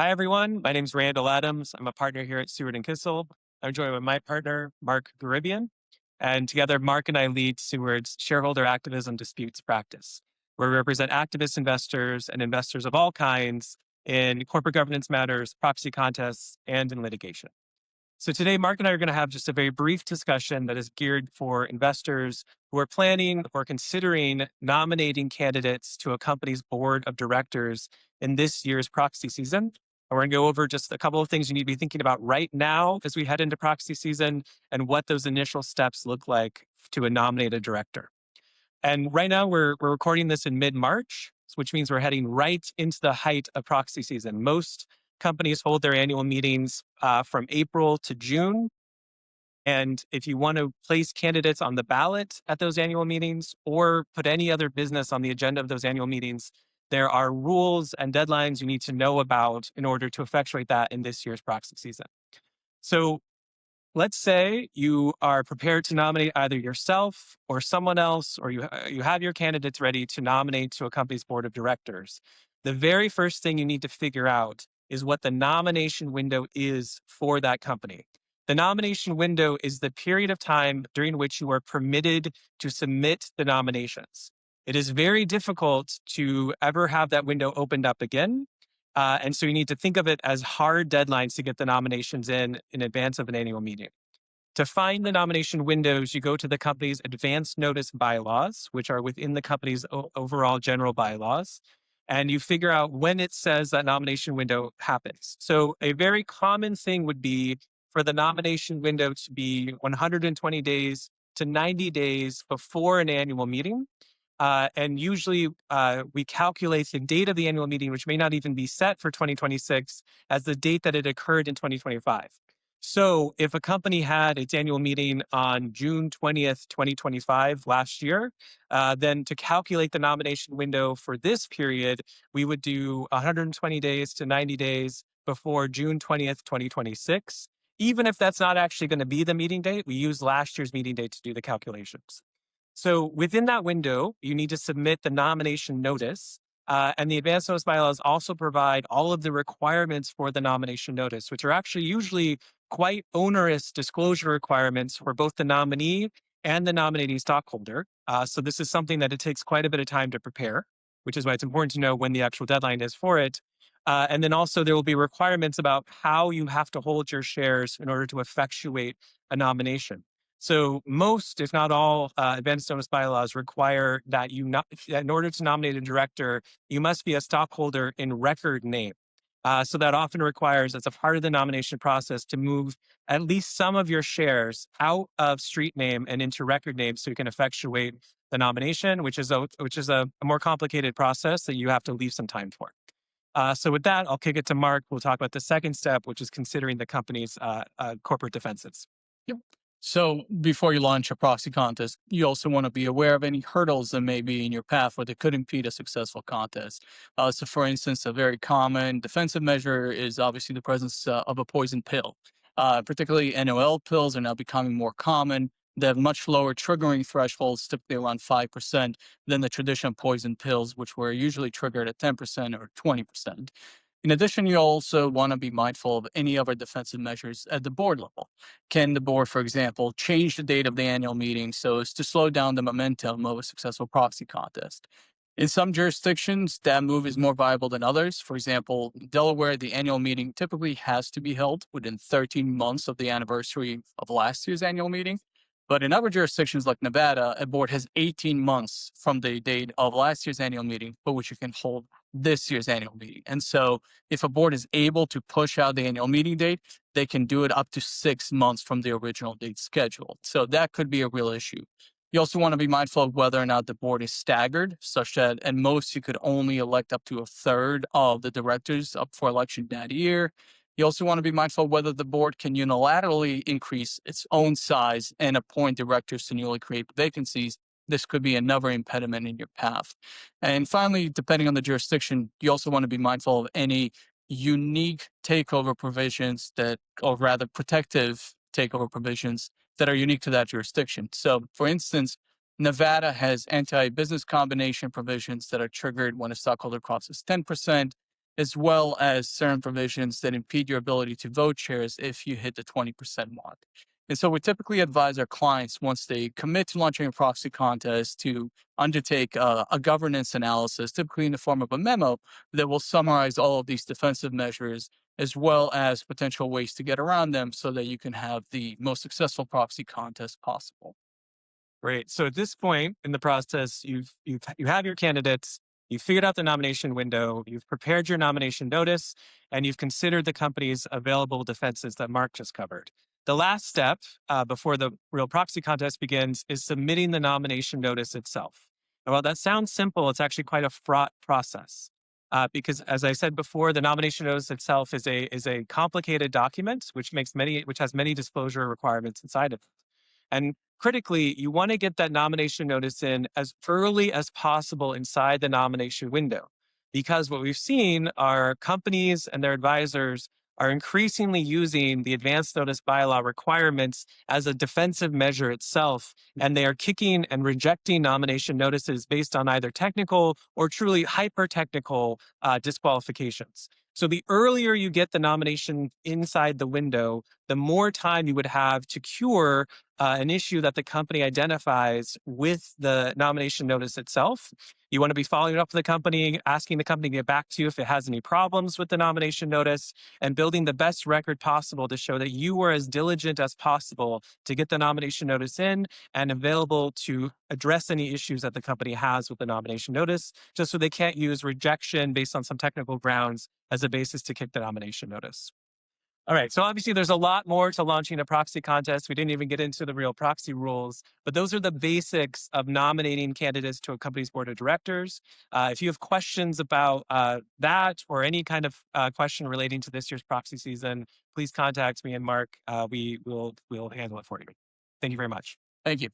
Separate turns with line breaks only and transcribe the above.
Hi, everyone. My name is Randall Adams. I'm a partner here at Seward and Kissel. I'm joined with my partner, Mark Garibyan. And together, Mark and I lead Seward's shareholder activism disputes practice, where we represent activist investors and investors of all kinds in corporate governance matters, proxy contests, and in litigation. So today, Mark and I are going to have just a very brief discussion that is geared for investors who are planning or considering nominating candidates to a company's board of directors in this year's proxy season. And we're going to go over just a couple of things you need to be thinking about right now as we head into proxy season and what those initial steps look like to nominate a director. And right now we're recording this in mid-March, which means we're heading right into the height of proxy season. Most companies hold their annual meetings from April to June. And if you want to place candidates on the ballot at those annual meetings or put any other business on the agenda of those annual meetings, there are rules and deadlines you need to know about in order to effectuate that in this year's proxy season. So let's say you are prepared to nominate either yourself or someone else, or you have your candidates ready to nominate to a company's board of directors. The very first thing you need to figure out is what the nomination window is for that company. The nomination window is the period of time during which you are permitted to submit the nominations. It is very difficult to ever have that window opened up again. And so you need to think of it as hard deadlines to get the nominations in advance of an annual meeting. To find the nomination windows, you go to the company's advance notice bylaws, which are within the company's overall general bylaws, and you figure out when it says that nomination window happens. So a very common thing would be for the nomination window to be 120 days to 90 days before an annual meeting. And usually we calculate the date of the annual meeting, which may not even be set for 2026, as the date that it occurred in 2025. So if a company had its annual meeting on June 20th, 2025 last year, then to calculate the nomination window for this period, we would do 120 days to 90 days before June 20th, 2026. Even if that's not actually going to be the meeting date, we use last year's meeting date to do the calculations. So within that window, you need to submit the nomination notice. And the advance notice bylaws also provide all of the requirements for the nomination notice, which are actually usually quite onerous disclosure requirements for both the nominee and the nominating stockholder. So this is something that it takes quite a bit of time to prepare, which is why it's important to know when the actual deadline is for it. And then also there will be requirements about how you have to hold your shares in order to effectuate a nomination. So most, if not all, advance notice bylaws require that in order to nominate a director, you must be a stockholder in record name. So that often requires, as a part of the nomination process, to move at least some of your shares out of street name and into record name, so you can effectuate the nomination, which is a more complicated process that you have to leave some time for. So with that, I'll kick it to Mark. We'll talk about the second step, which is considering the company's corporate defenses.
Yep. So before you launch a proxy contest, you also want to be aware of any hurdles that may be in your path or that could impede a successful contest. So for instance, a very common defensive measure is obviously the presence of a poison pill. Particularly NOL pills are now becoming more common. They have much lower triggering thresholds, typically around 5%, than the traditional poison pills, which were usually triggered at 10% or 20%. In addition, you also want to be mindful of any other defensive measures at the board level. Can the board, for example, change the date of the annual meeting so as to slow down the momentum of a successful proxy contest? In some jurisdictions, that move is more viable than others. For example, in Delaware, the annual meeting typically has to be held within 13 months of the anniversary of last year's annual meeting. But in other jurisdictions like Nevada, a board has 18 months from the date of last year's annual meeting for which you can hold this year's annual meeting. And so if a board is able to push out the annual meeting date, they can do it up to 6 months from the original date scheduled. So that could be a real issue. You also want to be mindful of whether or not the board is staggered, such that at most you could only elect up to a third of the directors up for election that year. You also want to be mindful of whether the board can unilaterally increase its own size and appoint directors to newly create vacancies. This could be another impediment in your path. And finally, depending on the jurisdiction, you also want to be mindful of any unique takeover provisions or rather protective takeover provisions that are unique to that jurisdiction. So for instance, Nevada has anti-business combination provisions that are triggered when a stockholder crosses 10%. as well as certain provisions that impede your ability to vote shares if you hit the 20% mark. And so we typically advise our clients once they commit to launching a proxy contest to undertake a governance analysis, typically in the form of a memo that will summarize all of these defensive measures as well as potential ways to get around them so that you can have the most successful proxy contest possible.
Great. So at this point in the process, you have your candidates, you've figured out the nomination window, you've prepared your nomination notice, and you've considered the company's available defenses that Mark just covered. The last step before the real proxy contest begins is submitting the nomination notice itself. And while that sounds simple, it's actually quite a fraught process. Because, as I said before, the nomination notice itself is a complicated document, which has many disclosure requirements inside of it. And critically, you want to get that nomination notice in as early as possible inside the nomination window. Because what we've seen are companies and their advisors are increasingly using the advance notice bylaw requirements as a defensive measure itself. And they are kicking and rejecting nomination notices based on either technical or truly hyper technical disqualifications. So the earlier you get the nomination inside the window, the more time you would have to cure an issue that the company identifies with the nomination notice itself. You want to be following up with the company, asking the company to get back to you if it has any problems with the nomination notice, and building the best record possible to show that you were as diligent as possible to get the nomination notice in and available to address any issues that the company has with the nomination notice, just so they can't use rejection based on some technical grounds as a basis to kick the nomination notice. All right. So obviously, there's a lot more to launching a proxy contest. We didn't even get into the real proxy rules, but those are the basics of nominating candidates to a company's board of directors. If you have questions about that or any kind of question relating to this year's proxy season, please contact me and Mark. We'll handle it for you. Thank you very much.
Thank you.